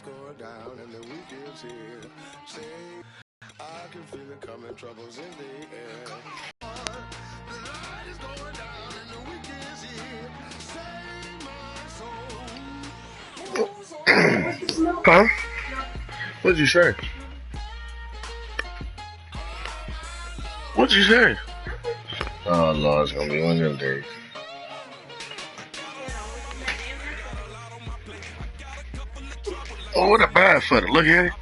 Going down and the week is here. Say, I can feel it coming, troubles in the air. The light is going down and the week is here. Save my soul. Huh? What'd you say? What'd you say? Oh Lord, it's gonna be one of them days. Oh, what a bad footer. Look at it.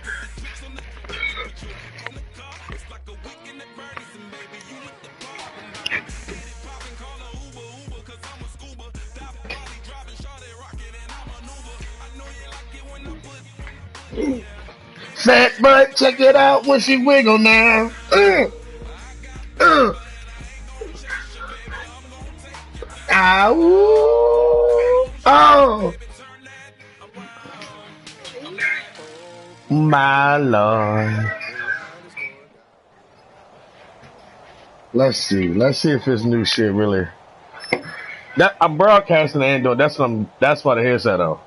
Fat butt, check it out when she wiggle now. Ow. Oh. My Lord. Let's see if this new shit really. That I'm broadcasting and doing. That's why the headset on.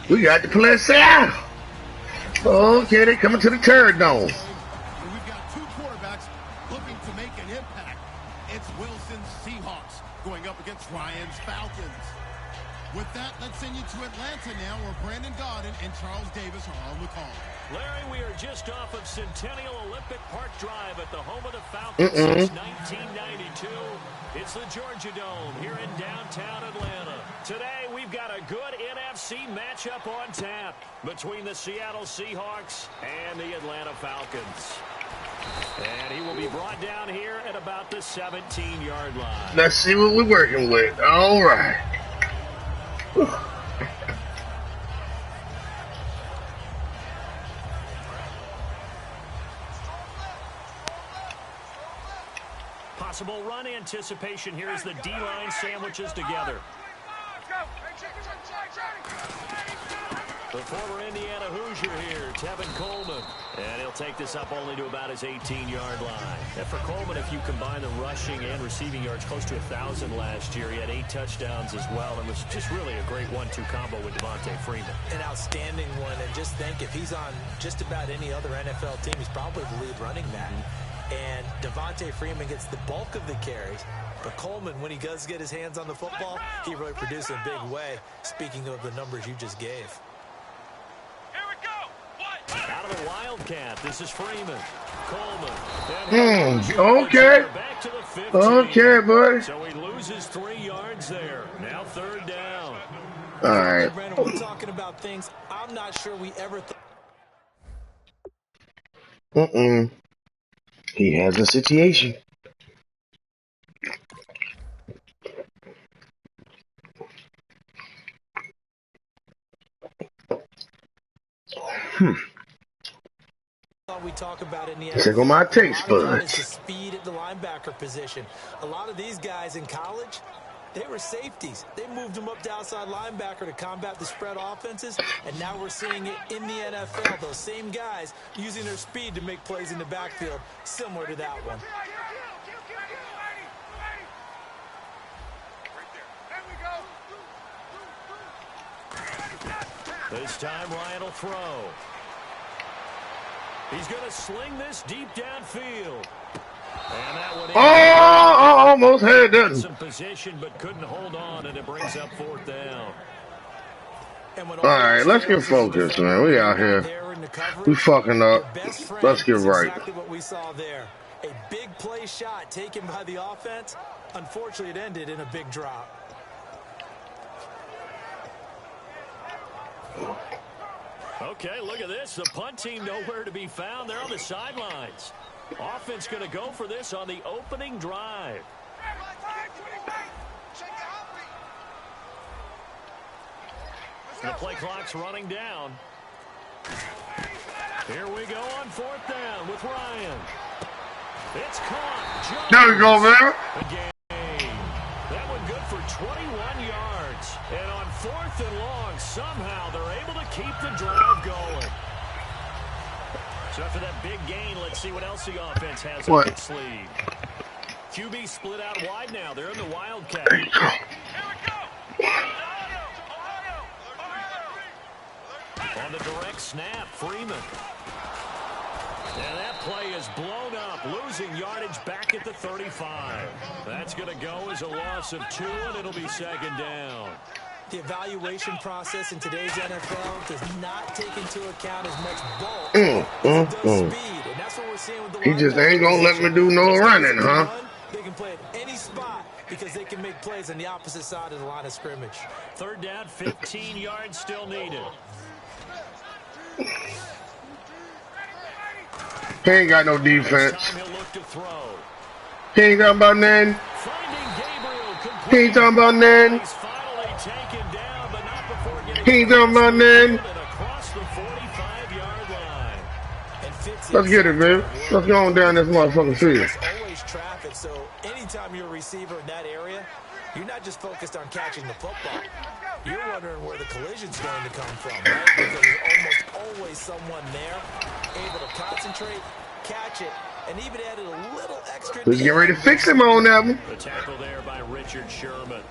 We got the place out. Okay, they coming to the turd dome. We've got two quarterbacks looking to make an impact. It's Wilson's Seahawks going up against Ryan's Falcons. With that, let's send you to Atlanta now, where Brandon Gaudin and Charles Davis are on the call. Larry, we are just off of Centennial Olympic Park Drive at the home of the Falcons since 1992. It's the Georgia Dome here in downtown Atlanta. Today, we've got a good NFC matchup on tap between the Seattle Seahawks and the Atlanta Falcons. And he will be brought down here at about the 17-yard line. Let's see what we're working with. All right. Possible run anticipation here as the D-line sandwiches together. The former Indiana Hoosier here, Tevin Coleman. And he'll take this up only to about his 18-yard line. And for Coleman, if you combine the rushing and receiving yards, close to 1,000 last year. He had 8 touchdowns as well. And was just really a great 1-2 combo with Devontae Freeman. An outstanding one. And just think, if he's on just about any other NFL team, he's probably the lead running back. And Devontae Freeman gets the bulk of the carries. But Coleman, when he does get his hands on the football, he really produces in a big way, speaking of the numbers you just gave. Here we go. Out of the Wildcat, this is Freeman. Coleman. Okay. Back to the 15. Okay, boy. So he loses 3 yards there. Now 3rd down. All right. Brandon, we're talking about things I'm not sure we ever thought. He has a situation. We talk about in the Check on my taste buds. It's the speed at the linebacker position. A lot of these guys in college, they were safeties. They moved them up to outside linebacker to combat the spread offenses, and now we're seeing it in the NFL. Those same guys using their speed to make plays in the backfield, similar to that one. This time Ryan will throw. He's going to sling this deep downfield. And that one I almost had that. some position but couldn't hold on, and it brings up 4th down. All right, let's get focused, man. We out here. We fucking up. Let's get right. Exactly what we saw there. A big play shot taken by the offense. Unfortunately, it ended in a big drop. Okay, look at this. The punt team nowhere to be found. They're on the sidelines. Offense going to go for this on the opening drive. The play clock's running down. Here we go on 4th down with Ryan. It's caught. There we go, man. Again. That one good for 21 yards. And on 4th and long, somehow they're able to keep the drive going. So after that big gain, let's see what else the offense has up its sleeve. QB split out wide now. They're in the Wildcat. There you go. On the direct snap, Freeman. And that play is blown up, losing yardage back at the 35. That's going to go as a loss of 2, and it'll be 2nd down. The evaluation process in today's NFL does not take into account as much bulk as it does speed. And that's what we're seeing with the He just ain't going to let me do no running, huh? They can play at any spot because they can make plays on the opposite side of the line of scrimmage. 3rd down, 15 yards still needed. He ain't got no defense. He ain't talking about nothing. He ain't talking about nothing. He ain't talking about nothing. Let's get it, man. Let's go on down this motherfucking field. There's always traffic, so anytime you're a receiver in that area, you're not just focused on catching the football. You're wondering where the collision's going to come from, right? Because there's almost always someone there able to concentrate, catch it, and even added a little extra. Let's get ready to fix him on that one. The tackle there by Richard Sherman.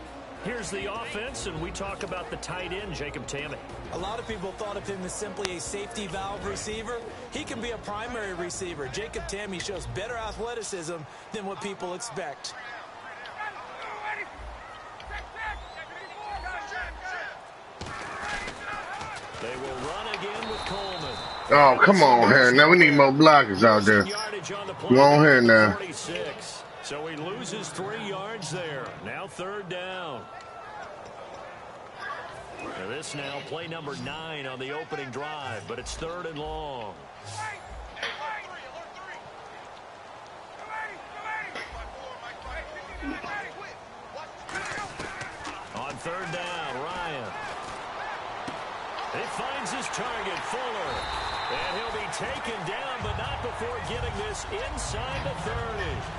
Here's the offense, and we talk about the tight end, Jacob Tamme. A lot of people thought of him as simply a safety valve receiver. He can be a primary receiver. Jacob Tamme shows better athleticism than what people expect. They will run again with Coleman. Oh, come on here. Now we need more blockers out there. Go on here now. 46. So he loses 3 yards there. Now 3rd down. And this now play number 9 on the opening drive, but it's 3rd and long. On 3rd down, Ryan. He finds his target, Fuller. And he'll be taken down, but not before getting this inside the 30.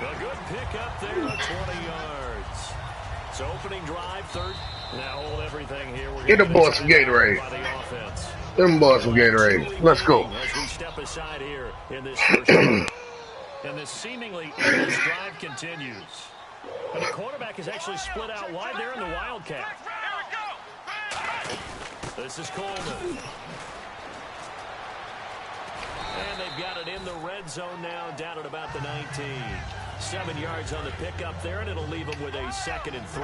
A good pickup there at 20 yards. So opening drive, 3rd. Now hold everything here. We're Get the boy some Gatorade. Them boys some Gatorade. Let's go. As we step aside here in this first quarter. And this seemingly endless drive continues. And the quarterback is actually split out wide there in the Wildcat. This is Coleman. And they've got it in the red zone now, down at about the 19. 7 yards on the pickup there, and it'll leave them with a 2nd and 3.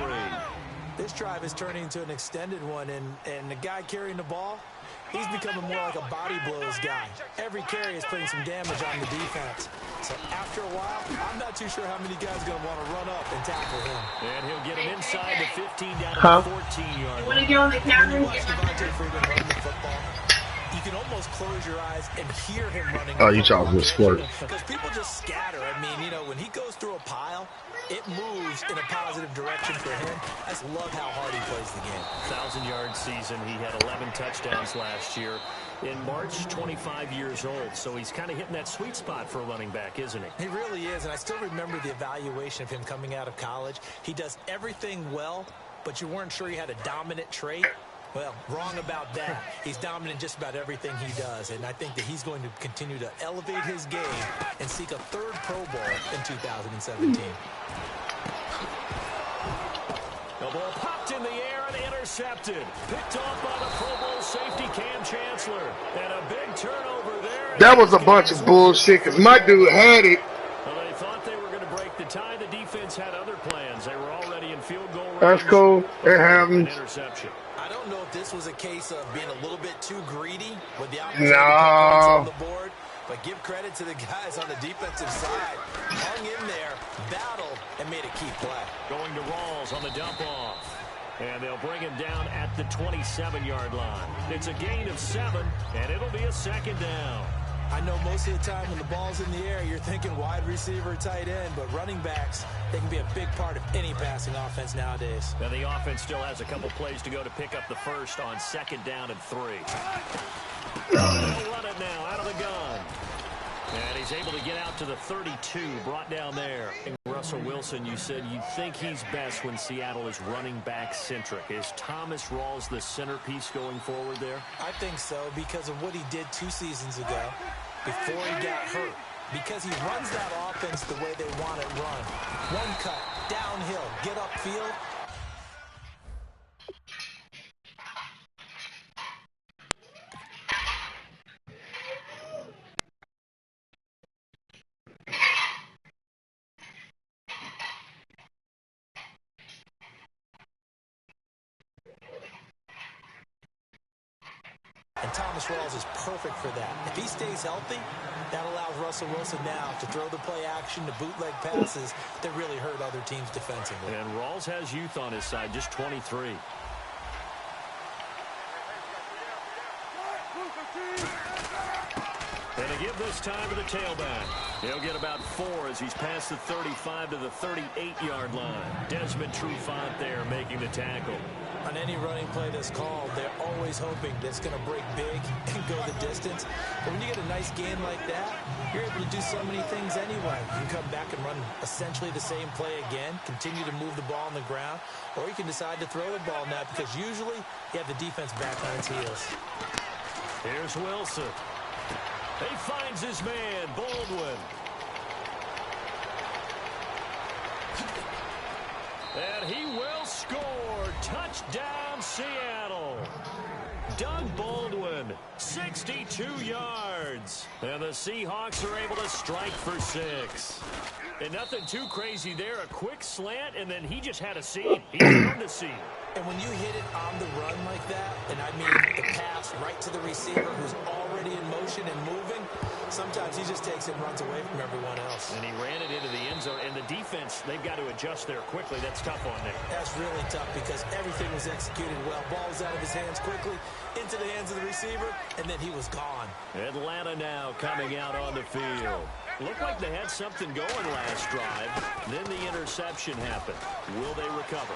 This drive is turning into an extended one, and the guy carrying the ball, he's becoming more like a body blows guy. Every carry is putting some damage on the defense. So after a while, I'm not too sure how many guys are going to want to run up and tackle him. And he'll get him inside the 15 down to the 14-yard line. Want to get on the counter? When you watch Devontae Freeman run the football, you can almost close your eyes and hear him running. Oh, you talking to squirt. Because people just scatter. I mean, you know, when he goes through a pile, it moves in a positive direction for him. I just love how hard he plays the game. 1,000-yard season. He had 11 touchdowns last year. In March, 25 years old. So he's kind of hitting that sweet spot for a running back, isn't he? He really is, and I still remember the evaluation of him coming out of college. He does everything well, but you weren't sure he had a dominant trait. Well, wrong about that. He's dominant just about everything he does, and I think that he's going to continue to elevate his game and seek a 3rd Pro Bowl in 2017. The ball popped in the air and intercepted. Picked off by the Pro Bowl safety Cam Chancellor. And a big turnover there. That was a bunch of bullshit, because my dude had it. Well, they thought they were going to break the tie. The defense had other plans. They were already in field goal range. That's cool. It happens. Interception. I don't know if this was a case of being a little bit too greedy with the opportunity No. on the board, but give credit to the guys on the defensive side. Hung in there, battled, and made a key play. Going to Rawls on the dump off. And they'll bring him down at the 27-yard line. It's a gain of 7, and it'll be a 2nd down. I know most of the time when the ball's in the air, you're thinking wide receiver, tight end, but running backs, they can be a big part of any passing offense nowadays. And the offense still has a couple plays to go to pick up the first on 2nd down and 3. They'll run it now out of the gun. he's able to get out to the 32, brought down there. Russell Wilson, you said you think he's best when Seattle is running back centric. Is Thomas Rawls the centerpiece going forward there? I think so because of what he did 2 seasons ago before he got hurt. Because he runs that offense the way they want it run. One cut, downhill, get upfield. And Thomas Rawls is perfect for that. If he stays healthy, that allows Russell Wilson now to throw the play action, to bootleg passes that really hurt other teams defensively. And Rawls has youth on his side, just 23. And to give this time to the tailback. He'll get about 4 as he's past the 35 to the 38-yard line. Desmond Trufant there making the tackle. On any running play that's called, they're always hoping that it's going to break big and go the distance. But when you get a nice gain like that, you're able to do so many things anyway. You can come back and run essentially the same play again, continue to move the ball on the ground, or you can decide to throw the ball now because usually you have the defense back on its heels. Here's Wilson. He finds his man, Baldwin. And he will score. Touchdown, Seattle. Doug Baldwin, 62 yards. And the Seahawks are able to strike for 6. And nothing too crazy there. A quick slant, and then he just had a seam. He found a seam. And when you hit it on the run like that, and I mean the pass right to the receiver who's already in motion and moving, sometimes he just takes it and runs away from everyone else. And he ran it into the end zone. And the defense, they've got to adjust there quickly. That's tough on them. That's really tough because everything was executed well. Ball was out of his hands quickly, into the hands of the receiver, and then he was gone. Atlanta now coming out on the field. Looked like they had something going last drive. Then the interception happened. Will they recover?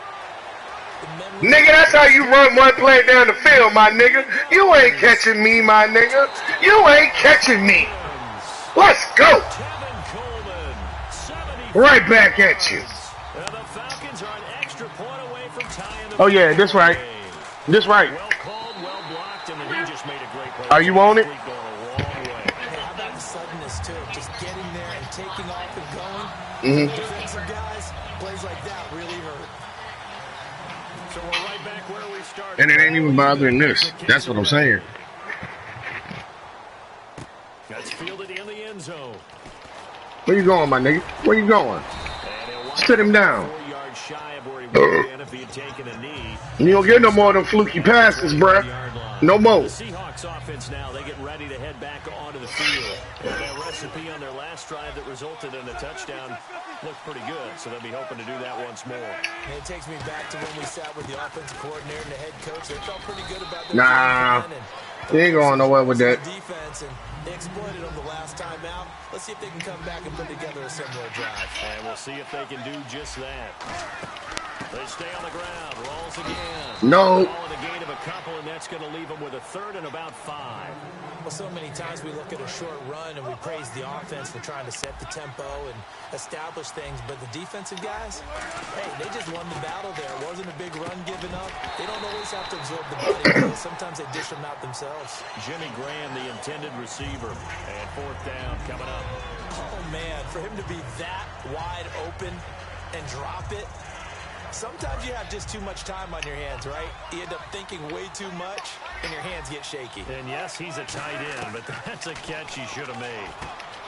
Nigga, that's how you run one play down the field, my nigga. You ain't catching me, my nigga. You ain't catching me. Let's go. Right back at you. The Falcons are an extra point away from tying the Oh, yeah, this right. This right. Well called, well blocked, and then he just made a great play. Are you on it? How about the suddenness, too? Just getting there and taking off and going. Defensive guys, plays like that really hurt. So we're right back where we started. And it ain't even bothering this. That's what I'm saying. That's fielded in the end zone. Where you going, my nigga? Where you going? Sit him down. 4 yards shy of where he would have been if he had taken a knee. You don't get no more of them fluky passes, bruh. No more. The Seahawks offense now, they get ready to head back onto the field. That recipe on their last drive that resulted in a touchdown looked pretty good, so they'll be hoping to do that once more. And it takes me back to when we sat with the offensive coordinator and the head coach. They felt pretty good about their Nah, they ain't going nowhere with that. Defense, and they exploited them the last time out. Let's see if they can come back and put together a similar drive. And we'll see if they can do just that. They stay on the ground. Rolls again. No. Ball in a gain of a couple, and that's going to leave them with a 3rd and about 5. Well, so many times we look at a short run and we praise the offense for trying to set the tempo and establish things, but the defensive guys, hey, they just won the battle there. It wasn't a big run given up. They don't always have to absorb the body blows. Sometimes they dish them out themselves. Jimmy Graham, the intended receiver, and 4th down coming up. Oh, man, for him to be that wide open and drop it, sometimes you have just too much time on your hands, right? You end up thinking way too much, and your hands get shaky. And yes, he's a tight end, but that's a catch he should have made.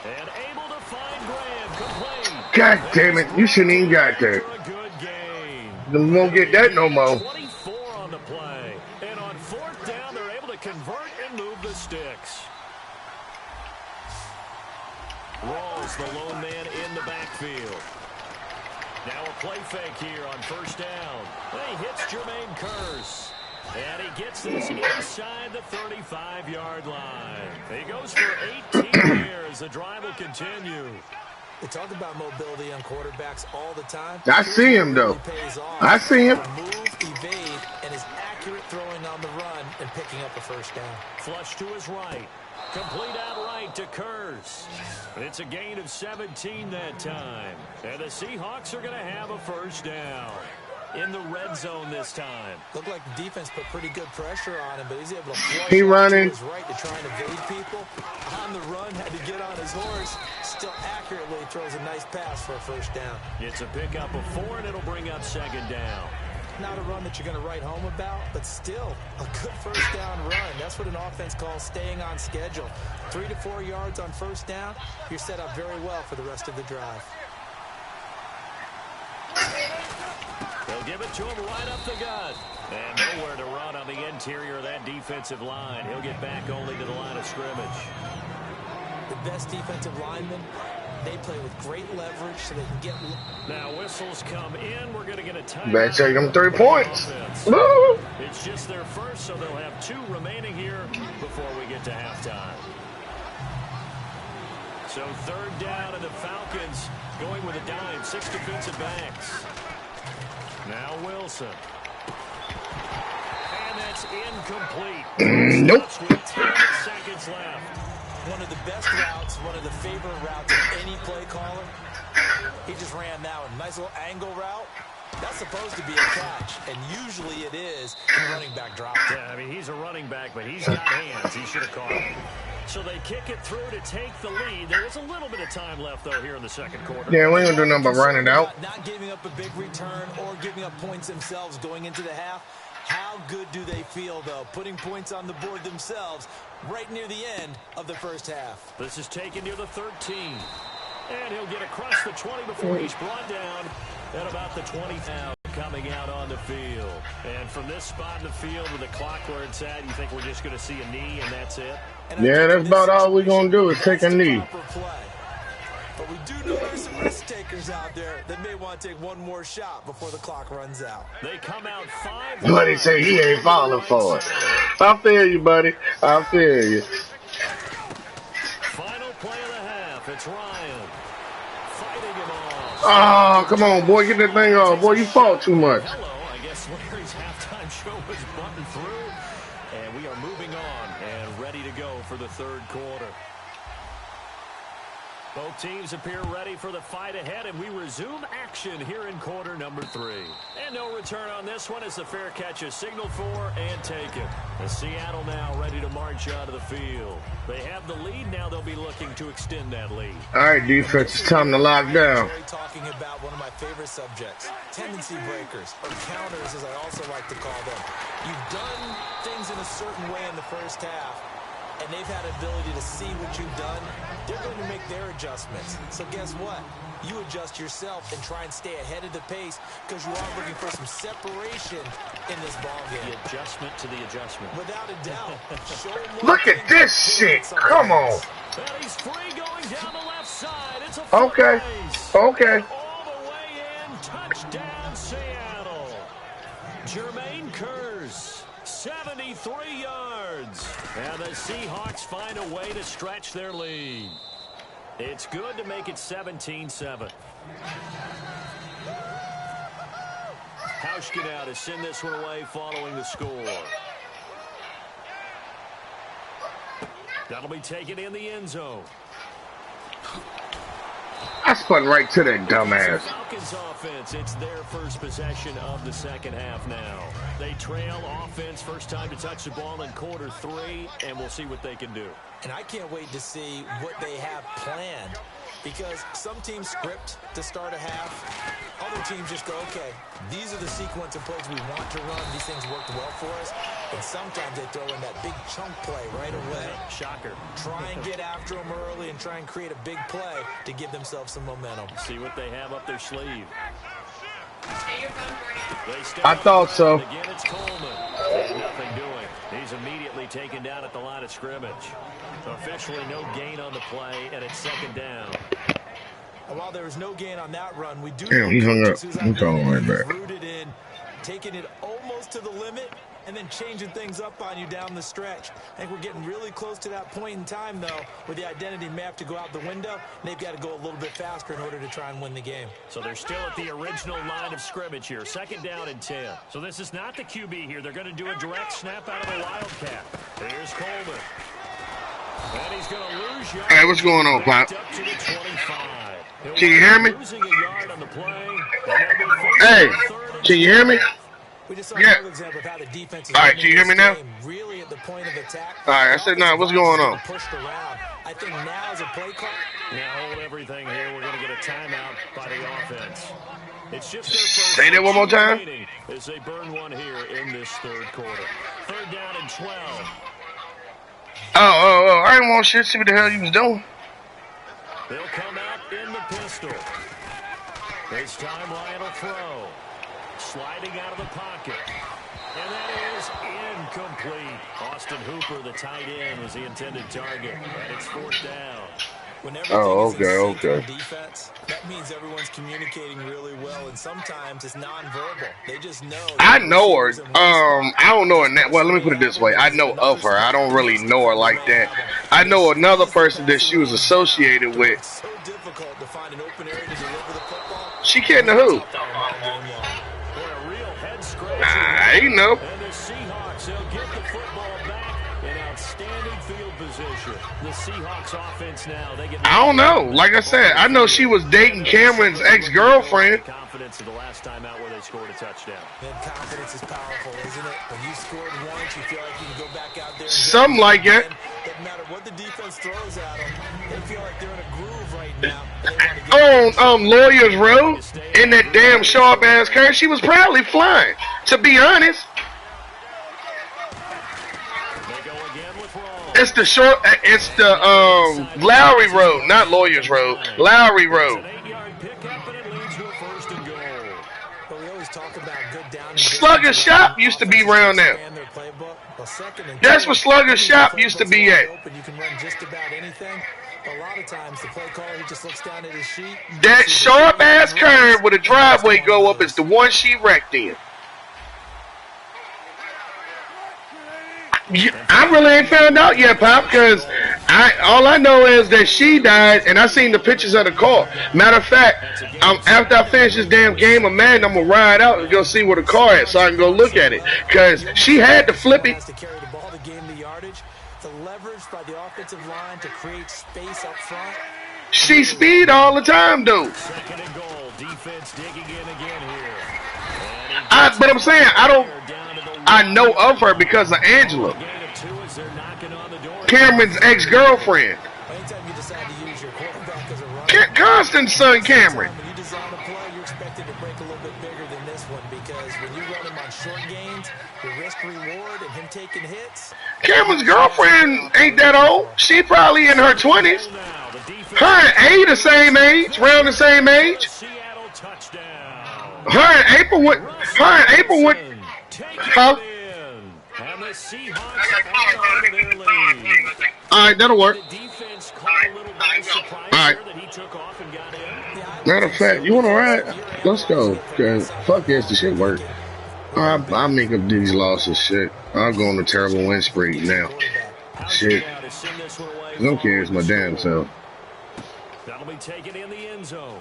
And able to find Graham, complete. God damn it, you shouldn't even got that. A good game. You won't get that no more. 24 on the play. And on 4th down, they're able to convert and move the sticks. Rawls, the lone man in the backfield. Now a play fake here on 1st down. And he hits Jermaine Kearse. And he gets this inside the 35-yard line. He goes for 18 years. The drive will continue. They talk about mobility on quarterbacks all the time. I see him, though. I see him. Move, evade, and is accurate throwing on the run and picking up a 1st down. Flush to his right. Complete outright to Kurz. It's a gain of 17 that time. And the Seahawks are going to have a first down. In the red zone this time. Looked like the defense put pretty good pressure on him, but he's able to flush He out running. to his right to try and evade people. On the run, had to get on his horse. Still accurately throws a nice pass for a first down. It's a pickup of 4, and it'll bring up second down. Not a run that you're going to write home about, but still a good first down run. That's what an offense calls staying on schedule. 3 to 4 yards on first down, you're set up very well for the rest of the drive. They'll give it to him right up the gut. And nowhere to run on the interior of that defensive line. He'll get back only to the line of scrimmage. The best defensive linemen, they play with great leverage so they can get... Now whistles come in. We're going to get a timeout. Better take them 3 points. Woo! It's just their first, so they'll have 2 remaining here before we get to halftime. So third down, and the Falcons going with a dime. 6 defensive backs. Now Wilson. And that's incomplete. Nope. With 10 seconds left. One of the best routes, one of the favorite routes of any play caller. He just ran that one. Nice little angle route. That's supposed to be a catch, and usually it is. The running back dropped it. Yeah, I mean, he's a running back, but he's got hands. He should have caught it. So they kick it through to take the lead. There is a little bit of time left, though, here in the second quarter. Yeah, we ain't gonna do nothing but run it out. Not giving up a big return or giving up points themselves going into the half. How good do they feel, though, putting points on the board themselves right near the end of the first half? This is taken near the 13. And he'll get across the 20 before he's brought down at about the 20 now. Coming out on the field. And from this spot in the field with the clock where it's at, you think we're just going to see a knee and that's it? Yeah, that's about all we're going to do is take a knee. But we do know there's some risk takers out there that may want to take one more shot before the clock runs out. They come out 5. Buddy say he ain't falling for it. I feel you, buddy. I feel you. Final play of the half. It's Ryan fighting him off. Oh, come on, boy. Get that thing off. Boy, you fought too much. Hello, I guess Larry's halftime show was buttoned through. And we are moving on and ready to go for the third quarter. Both teams appear ready for the fight ahead, and we resume action here in quarter number 3. And no return on this one as the fair catch is signaled for and taken. The Seattle now ready to march out of the field. They have the lead. Now they'll be looking to extend that lead. All right, defense, it's time to lock down. Talking about one of my favorite subjects, tendency breakers, or counters as I also like to call them. You've done things in a certain way in the first half, and they've had ability to see what you've done. They're going to make their adjustments. So guess what? You adjust yourself and try and stay ahead of the pace because you are looking for some separation in this ballgame. The adjustment to the adjustment. Without a doubt. Look at this shit. Come on. Well, he's free going down the left side. It's a Okay. Okay. all the way in. Touchdown, Seattle. Jermaine Kurz, 73 yards. And the Seahawks find a way to stretch their lead. It's good to make it 17-7. Hauschka now to send this one away following the score. That'll be taken in the end zone. I spun right to that dumbass. Falcons offense, it's their first possession of the second half now. They trail offense, first time to touch the ball in quarter 3, and we'll see what they can do. And I can't wait to see what they have planned, because some teams script to start a half. Other teams just go, okay, these are the sequence of plays we want to run. These things worked well for us. And sometimes they throw in that big chunk play right away. Shocker. Try and get after them early and try and create a big play to give themselves some momentum. See what they have up their sleeve. I thought so. Again, it's Coleman. And nothing doing. He's immediately taken down at the line of scrimmage. Officially no gain on the play, and it's second down. And while there was no gain on that run, we do Damn, he hung up. I'm calling right back. Rooted in, taking it almost to the limit, and then changing things up on you down the stretch. I think we're getting really close to that point in time, though, where the identity may have to go out the window, and they've got to go a little bit faster in order to try and win the game. So they're still at the original line of scrimmage here. Second down and 10. So this is not the QB here. They're going to do a direct snap out of the Wildcat. Here's Coleman. And he's going to lose yard. Hey, what's going on, Pop? Up to the 25. Can you hear me? Losing a yard on the play. And they'll be Hey, facing third and can you hear me? We just saw Yeah. another example of how the defense is All right, can you hear me now? really at the point of attack. All right, I said, nah, what's going on? Pushed around. I think now is a play call. Now hold everything here. We're going to get a timeout by the offense. It's just their first. Say that one more time. As they burn one here in this third quarter. Third down and 12. Oh, I didn't want shit. See what the hell you was doing. They'll come out in the pistol. This time Ryan will throw. Sliding out of the pocket. And that is incomplete. Austin Hooper, the tight end, was the intended target. And it's fourth down. When everything is in sync okay. on defense, that means everyone's communicating really well, and sometimes it's nonverbal. They just know. I know her. I don't know her. Well, let me put it this way. I know of her. I don't really know her like that. I know another person that she was associated with. It's so difficult to find an open area to deliver the football. She kidding the who? I know. And the Seahawks, they'll get the football back in outstanding field position. The Seahawks offense now, they get. I don't know. Like I said, I know she was dating Cameron's ex-girlfriend. Confidence of the last time out where they scored a touchdown. And confidence is powerful, isn't it? When you scored once, you feel like you can go back out there. Something like that. Doesn't matter what the defense throws at them. They feel like they're in a groove right now. On Lawyers Road, in that damn sharp ass curve, she was probably flying. To be honest, it's the Lowry Road, not Lawyers Road. Lowry Road. Slugger's Shop used to be around there. That's where Slugger's Shop used to be at. You can run just about anything. A lot of times the play caller, he just looks down at his sheet. That sharp ass curve where the driveway go up is the one she wrecked in. I really ain't found out yet, Pop, because all I know is that she died, and I seen the pictures of the car. Matter of fact, after I finish this damn game of Madden, I'm going to ride out and go see where the car is so I can go look at it. Because she had to flip it. To carry the ball to gain the yardage, the leverage by the offensive line to create space up front. She speed all the time, though. Second and goal. Defense digging in again here. But I'm saying, I know of her because of Angela, Cameron's ex-girlfriend. Anytime you decide to use your quarterback as a runner, Constant's son, Cameron. when you design a play, you're expected to break a little bit bigger than this one because when you run him on short gains, the risk-reward and him taking hits. Cameron's girlfriend ain't that old. She probably in her 20s. Her and A the same age, around the same age. Her and April went. Huh? All right, that'll work. All right. Matter of fact, you want to ride? Let's go. Cause fuck yes, the shit work. I'll make up these losses. Shit, I'll go on a terrible win spree now. Shit, I don't care. It's my damn self. That'll be taken in the end zone.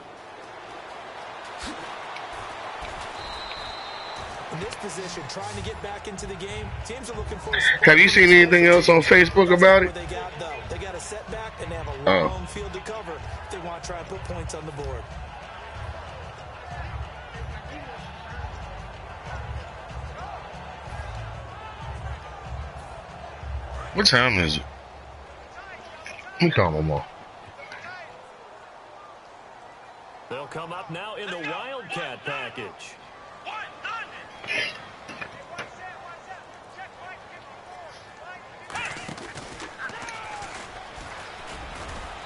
In this position, trying to get back into the game, teams are looking for. Have you seen anything else on Facebook about it? They got a setback and they have a long field to cover if they want to try and put points on the board. What time is it? Let me call my mom. They'll come up now in the Wildcat package.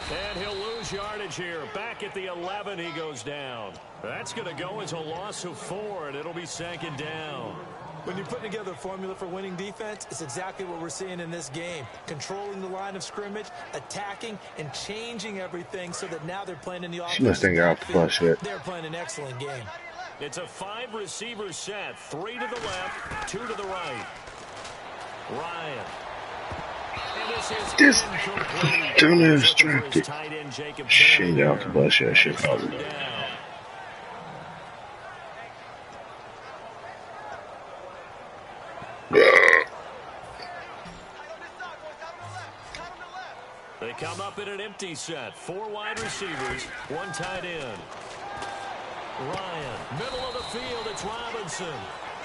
And he'll lose yardage here. Back at the 11, he goes down. That's going to go as a loss of 4, and it'll be second down. When you're putting together a formula for winning defense, it's exactly what we're seeing in this game. Controlling the line of scrimmage, attacking, and changing everything so that now they're playing in the offense. She must think out the flush shit. They're playing an excellent game. It's a 5-receiver set. 3 to the left, 2 to the right. Ryan. This dumbass trapped it. Shit out the bus, that shit probably. They come up in an empty set. 4 wide receivers, 1 tight end. Ryan, middle of the field, it's Robinson.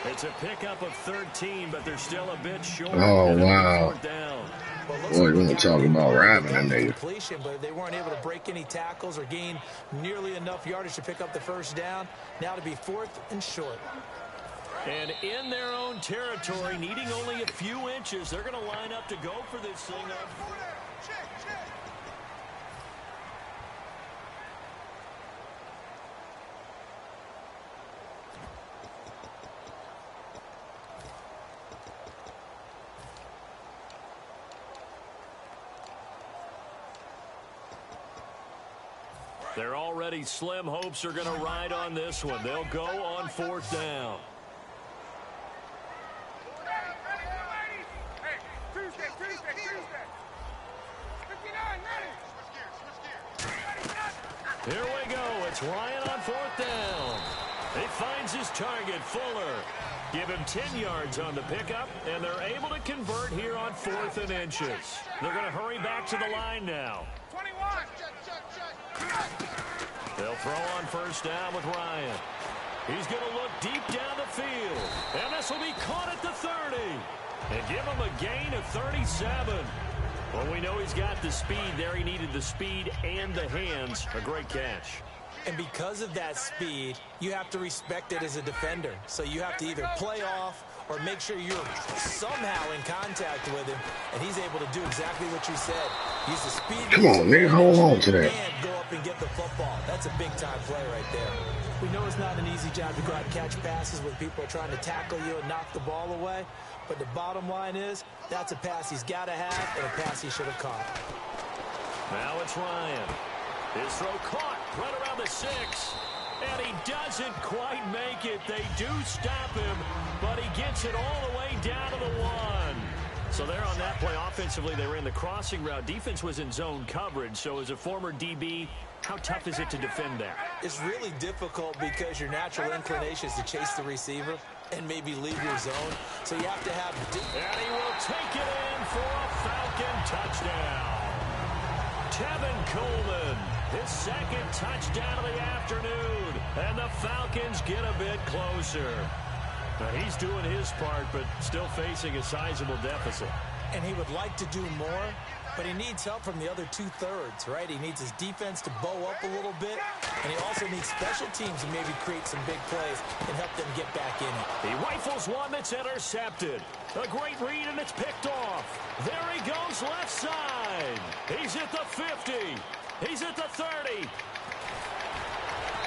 It's a pickup of 13, but they're still a bit short. Oh, wow. Down. Boy, we want to talk about Robin in there. Completion, but they weren't able to break any tackles or gain nearly enough yardage to pick up the first down. Now to be 4th and short. And in their own territory, needing only a few inches, they're going to line up to go for this thing. They're already slim hopes are going to ride on this one. They'll go on 4th down. Here we go. It's Ryan on 4th down. He finds his target, Fuller. Give him 10 yards on the pickup, and they're able to convert here on 4th and inches. They're going to hurry back to the line now. 21. They'll throw on 1st down with Ryan. He's going to look deep down the field, and this will be caught at the 30. And give him a gain of 37. Well, we know he's got the speed there. He needed the speed and the hands. A great catch. And because of that speed, you have to respect it as a defender. So you have to either play off or make sure you're somehow in contact with him, and he's able to do exactly what you said. Use the speed. Come on, nigga, hold on to that. And go up and get the football. That's a big-time play right there. We know it's not an easy job to go out and catch passes when people are trying to tackle you and knock the ball away. But the bottom line is, that's a pass he's got to have and a pass he should have caught. Now it's Ryan. His throw caught right around the 6. And he doesn't quite make it. They do stop him, but he gets it all the way down to the 1. So there on that play, offensively, they ran the crossing route. Defense was in zone coverage. So as a former DB, how tough is it to defend that? It's really difficult because your natural inclination is to chase the receiver and maybe leave your zone. So you have to have... And he will take it in for a Falcon touchdown. Tevin Coleman, his 2nd touchdown of the afternoon. And the Falcons get a bit closer. Now he's doing his part, but still facing a sizable deficit. And he would like to do more, but he needs help from the other 2/3, right? He needs his defense to bow up a little bit, and he also needs special teams to maybe create some big plays and help them get back in it. He rifles one that's intercepted. A great read, and it's picked off. There he goes left side. He's at the 50. He's at the 30.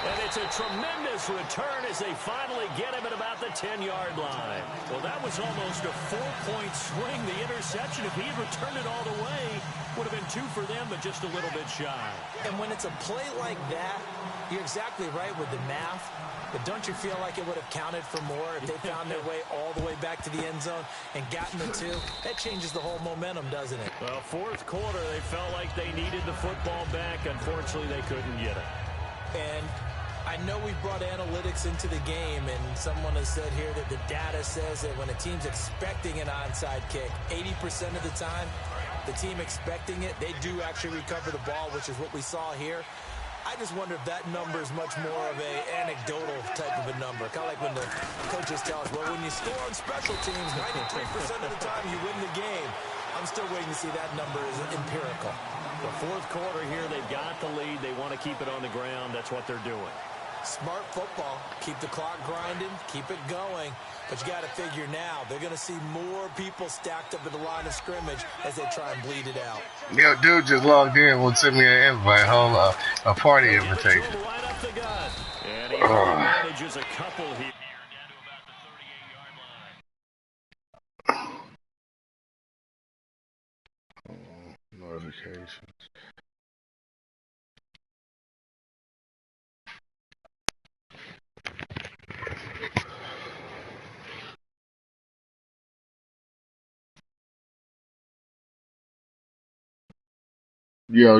And it's a tremendous return as they finally get him at about the 10-yard line. Well, that was almost a 4-point swing. The interception, if he had returned it all the way, would have been 2 for them, but just a little bit shy. And when it's a play like that, you're exactly right with the math. But don't you feel like it would have counted for more if they found their way all the way back to the end zone and gotten the 2? That changes the whole momentum, doesn't it? Well, 4th quarter, they felt like they needed the football back. Unfortunately, they couldn't get it. And I know we brought analytics into the game, and someone has said here that the data says that when a team's expecting an onside kick, 80% of the time, the team expecting it, they do actually recover the ball, which is what we saw here. I just wonder if that number is much more of an anecdotal type of a number. Kind of like when the coaches tell us, well, when you score on special teams, 93% of the time you win the game. I'm still waiting to see that number is empirical. The 4th quarter here, they've got the lead. They want to keep it on the ground. That's what they're doing. Smart football. Keep the clock grinding. Keep it going. But you got to figure now, they're going to see more people stacked up at the line of scrimmage as they try and bleed it out. Yo, dude just logged in. Will send me an invite. Hold up. A party invitation. Right up the gut. And he manages a couple here. Notifications. Yo,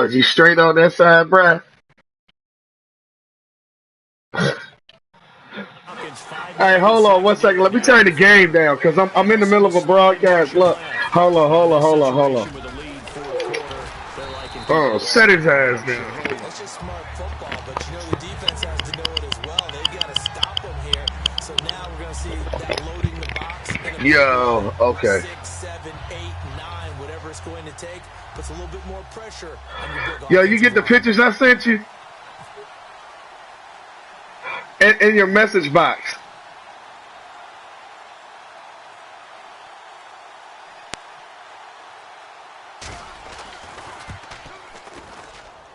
you straight on that side, bruh? Falcons 5 Hey, hold on 1 second. Let me turn the game down because I'm in the middle of a broadcast. Look, hold on. Oh, set his ass down. That's just smart football, but you know the defense has to know it as well. They've got to stop them here. So now we're going to see that loading the box. Yo, okay. 6, 7, 8, 9, whatever it's going to take, puts a little bit more pressure on your big Yo, you get the pictures I sent you? In your message box.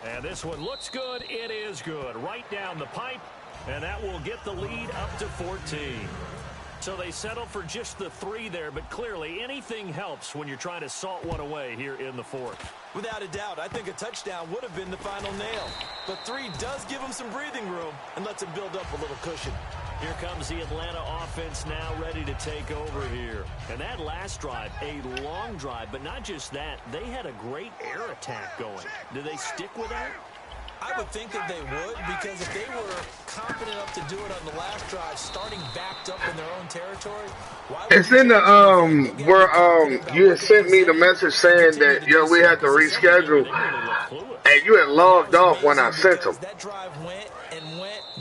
And this one looks good. It is good. Right down the pipe. And that will get the lead up to 14. So they settle for just the 3 there, but clearly anything helps when you're trying to salt one away here in the 4th. Without a doubt, I think a touchdown would have been the final nail. But 3 does give them some breathing room and lets them build up a little cushion. Here comes the Atlanta offense now ready to take over here. And that last drive, a long drive, but not just that. They had a great air attack going. Do they stick with that? I would think that they would, because if they were confident enough to do it on the last drive, starting backed up in their own territory, why would it's in the where you had sent me the message saying that we had to reschedule, and you had logged off when I sent them. That drive went,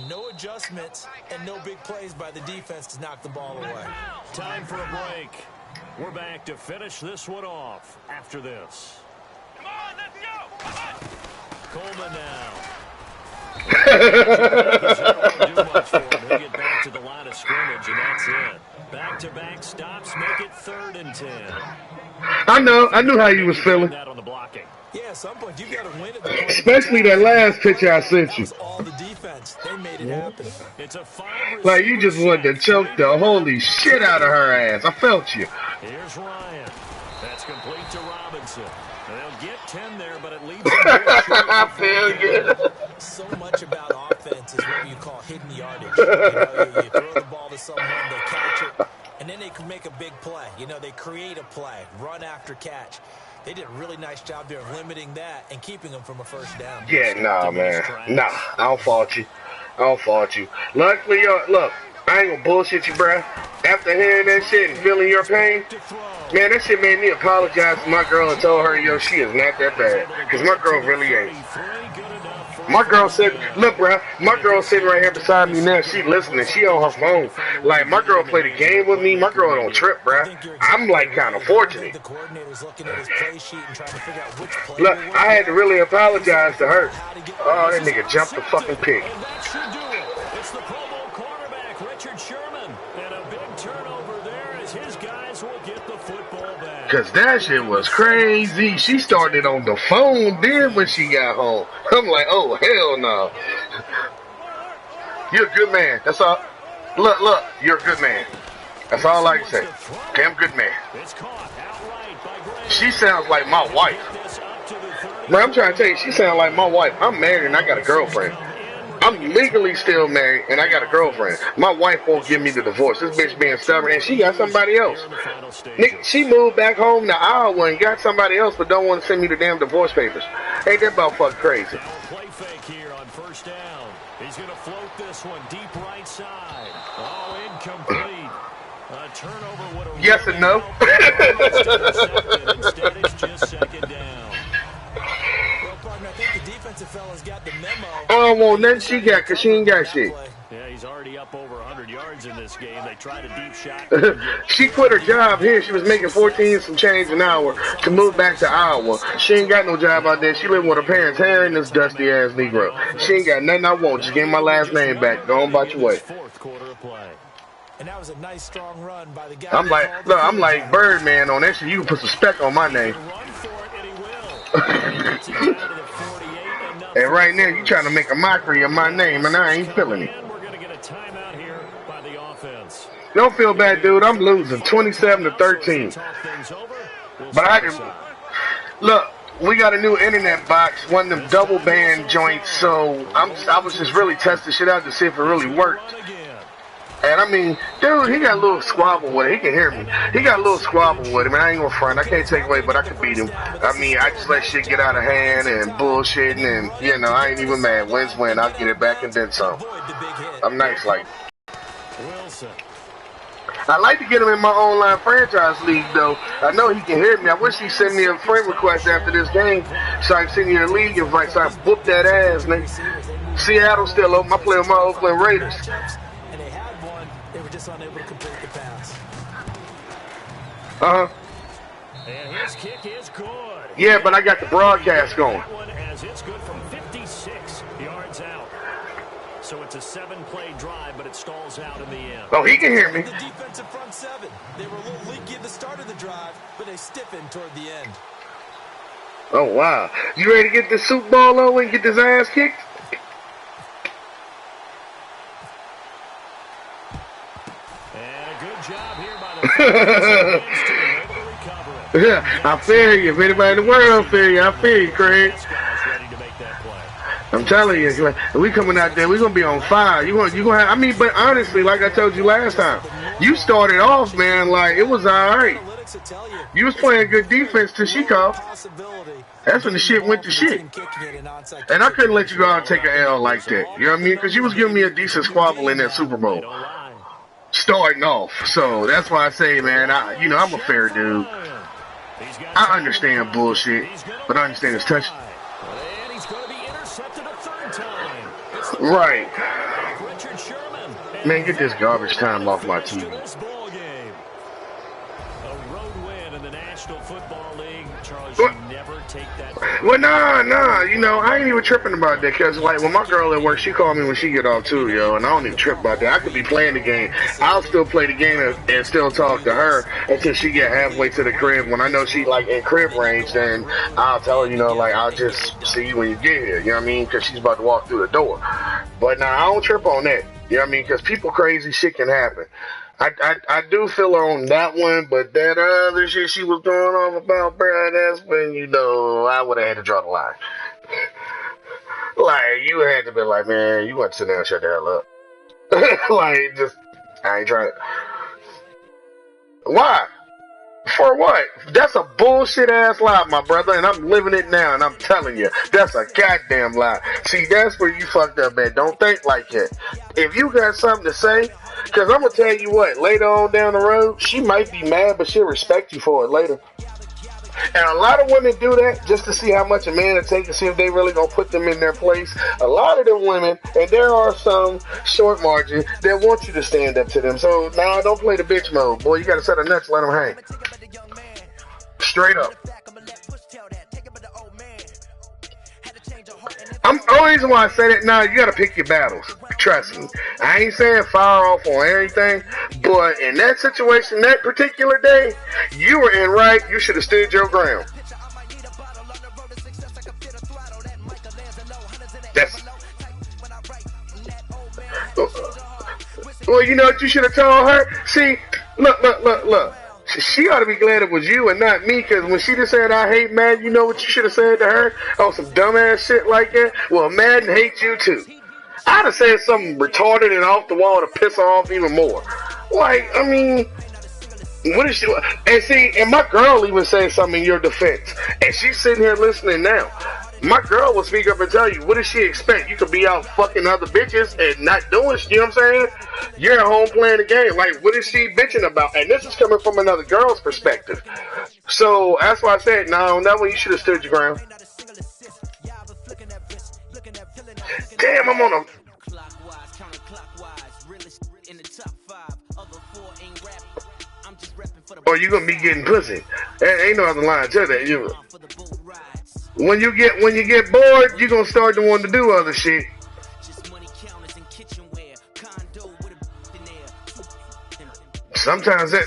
no adjustments, and no big plays by the defense to knock the ball away. Time for a break. We're back to finish this one off after this. Come on, let's go! Come on. Coleman now. Won't do much for him. He'll get back to the line of scrimmage, and that's it. Back-to-back stops make it 3rd and 10. I knew how you was feeling. That on the blocking. Yeah, at some point, you've got to win at the point. Especially that last picture I sent you. All the defense. They made it happen. It's a 5 Like, you just wanted to choke the holy shit out of her ass. I felt you. Here's Ryan. That's complete to Robinson. They'll get 10 there, but it leaves them short. I feel good. So much about offense is what you call hidden yardage. You throw the ball to someone, they catch it, and then they can make a big play. They create a play, run after catch. They did a really nice job there of limiting that and keeping them from a first down. Yeah, nah, man. Nah, I don't fault you. Luckily, look, I ain't gonna bullshit you, bruh. After hearing that shit and feeling your pain, man, that shit made me apologize to my girl and told her, she is not that bad. Because my girl really ain't. My girl said, look, bruh, my girl sitting right here beside me now. She listening. She on her phone. Like, my girl played a game with me. My girl don't trip, bruh. I'm, like, kind of fortunate. Look, I had to really apologize to her. Oh, that nigga jumped the fucking pig. And that should do it. It's the Pro Bowl cornerback, Richard Sherman. And a big turnover there as his guys will get the football back. Because that shit was crazy. She started on the phone then when she got home. I'm like, oh, hell no. You're a good man. That's all. Look, you're a good man. That's all I can say. Okay, I'm a good man. She sounds like my wife. Man, I'm trying to tell you, she sounds like my wife. I'm married and I got a girlfriend. I'm legally still married and I got a girlfriend. My wife won't give me the divorce. This bitch being stubborn and she got somebody else. She moved back home to Iowa and got somebody else but don't want to send me the damn divorce papers. Ain't that about fucking crazy? Play fake here on first down. He's going to float this one deep right side. Oh, incomplete. A turnover would have... Yes and no. Instead, it's just 2nd down. Well, partner, I think the defensive fella's got the memo. I don't want nothing she got because she ain't got shit. Yeah, he's already up over 100 yards in this game. They tried a deep shot. She quit her job here. She was making 14 some change an hour to move back to Iowa. She ain't got no job out there. She living with her parents. Her and this dusty ass Negro. She ain't got nothing I want. Just give me my last name back. Go on about your way. 4th quarter of play. And that was a nice strong run by the guy. I'm like, look, I'm like Birdman on that shit. You can put some spec on my name. Run for it, and he will. And right now, you trying to make a mockery of my name, and I ain't feeling it. We're going to get a timeout here by the offense. Don't feel bad, dude. I'm losing 27-13. But I can look. We got a new internet box, one of them double band joints. So I was just really testing shit out to see if it really worked. And I mean, dude, he got a little squabble with it. He can hear me. He got a little squabble with him. And I ain't gonna front. I can't take away, but I can beat him. I mean, I just let shit get out of hand and bullshitting, and I ain't even mad. Win's win. I'll get it back and then some. I'm nice like. Wilson. I like to get him in my online franchise league, though. I know he can hear me. I wish he'd send me a friend request after this game so I can send you a league invite so I can whoop that ass, nigga. Seattle's still open. I play with my Oakland Raiders. And they had one. They were just unable to complete the pass. Uh-huh. And his kick is good. Yeah, but I got the broadcast going. That one as it's good from 56 yards out. So it's a 7-play drive, but it stalls out in the end. Oh, he can hear me. The defensive front seven. They were a little leaky at the start of the drive, but they stiffened toward the end. Oh, wow. You ready to get this Super Bowl over and get this ass kicked? And a good job here by the Falcons to able to recover it. Yeah, I feel you. If anybody in the world feel you, I feel you, Craig. Guys ready to make that play. I'm telling you, we coming out there, we gonna be on fire. You gonna have, I mean, but honestly, like I told you last time, you started off, man, like it was all right. You was playing good defense till she called. That's when the shit went to shit. And I couldn't let you go out and take an L like that. You know what I mean? Because you was giving me a decent squabble in that Super Bowl, starting off. So that's why I say, man, I'm a fair dude. I understand bullshit, but I understand it's touching. And he's going to be intercepted a third time. Right. Richard Sherman. Man, get this garbage time off my TV. This ball game. A road win in the National Football League. Charles, What? you never take that. Well, nah, you know, I ain't even tripping about that, because, like, when my girl at work, she called me when she get off, too, yo, and I don't even trip about that. I could be playing the game. I'll still play the game and still talk to her until she get halfway to the crib. When I know she, like, in crib range, then I'll tell her, you know, like, I'll just see you when you get here, you know what I mean, because she's about to walk through the door. But, nah, I don't trip on that, you know what I mean, because people crazy shit can happen. I do feel her on that one, but that other shit she was going off about, bruh, that's when, you know, I would have had to draw the line. Like, you had to be like, man, you want to sit down and shut the hell up. Like, just, I ain't trying to. Why? For what? That's a bullshit ass lie, my brother, and I'm living it now, and I'm telling you, that's a goddamn lie. See, that's where you fucked up, man. Don't think like that. If you got something to say, because I'm going to tell you what, later on down the road, she might be mad, but she'll respect you for it later. And a lot of women do that just to see how much a man will take to see if they really going to put them in their place. A lot of them women, and there are some short margin, that want you to stand up to them. So, nah, don't play the bitch mode. Boy, you got to set a nuts, let them hang. Straight up. I'm only reason why I say that now, you gotta pick your battles. Trust me. I ain't saying fire off on everything, but in that situation, that particular day, you were in right, you should have stood your ground. That's well, you know what you should have told her? See, look. She ought to be glad it was you and not me, because when she just said, I hate Madden, you know what you should have said to her? Oh, some dumbass shit like that? Well, Madden hates you too. I'd have said something retarded and off the wall to piss her off even more. Like, I mean, what is she? And see, and my girl even said something in your defense. And she's sitting here listening now. My girl will speak up and tell you, what does she expect? You could be out fucking other bitches and not doing shit, you know what I'm saying? You're at home playing the game. Like, what is she bitching about? And this is coming from another girl's perspective. So, that's why I said, no, that one you should have stood your ground. Damn, I'm on a... Or you gonna be getting pussy. There ain't no other line to that. You... When you get bored, you gonna start to want to do other shit. Sometimes that,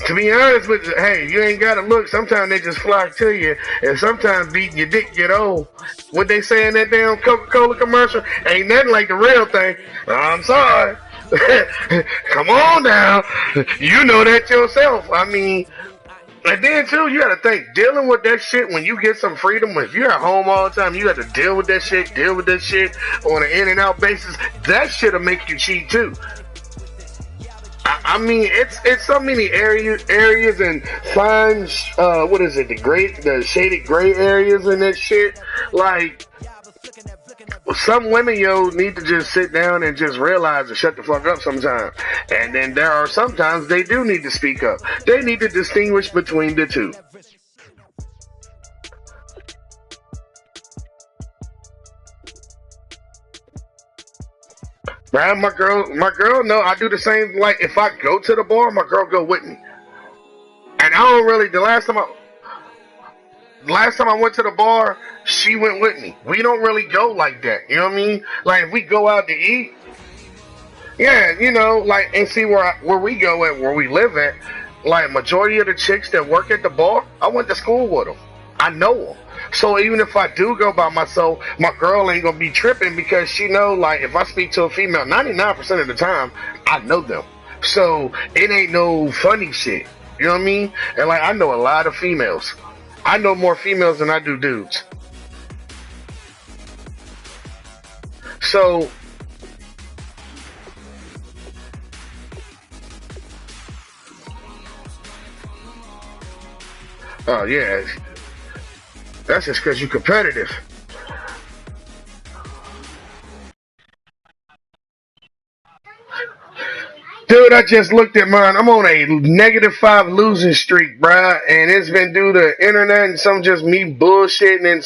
to be honest with you, hey, you ain't gotta look. Sometimes they just flock to you, and sometimes beating your dick get old. What they say in that damn Coca-Cola commercial ain't nothing like the real thing. I'm sorry. Come on now. You know that yourself. I mean. And then, too, you got to think, dealing with that shit when you get some freedom, if you're at home all the time, you got to deal with that shit on an in-and-out basis, that shit will make you cheat, too. I mean, it's so many areas and fine, what is it, the shaded gray areas and that shit. Like, some women, need to just sit down and just realize and shut the fuck up sometimes. And then there are sometimes they do need to speak up. They need to distinguish between the two. Right, my girl, no, I do the same. Like, if I go to the bar, my girl go with me. And I don't really, the last time I went to the bar, she went with me. We don't really go like that. You know what I mean? Like, if we go out to eat, yeah, like, and see where we go at, where we live at, like, majority of the chicks that work at the bar, I went to school with them. I know them. So even if I do go by myself, my girl ain't gonna be tripping because she know, like, if I speak to a female, 99% of the time, I know them. So it ain't no funny shit. You know what I mean? And, like, I know a lot of females. I know more females than I do dudes. So, oh yeah, that's just because you're competitive. Dude, I just looked at mine. I'm on a -5 losing streak, bruh, and it's been due to internet and some just me bullshitting and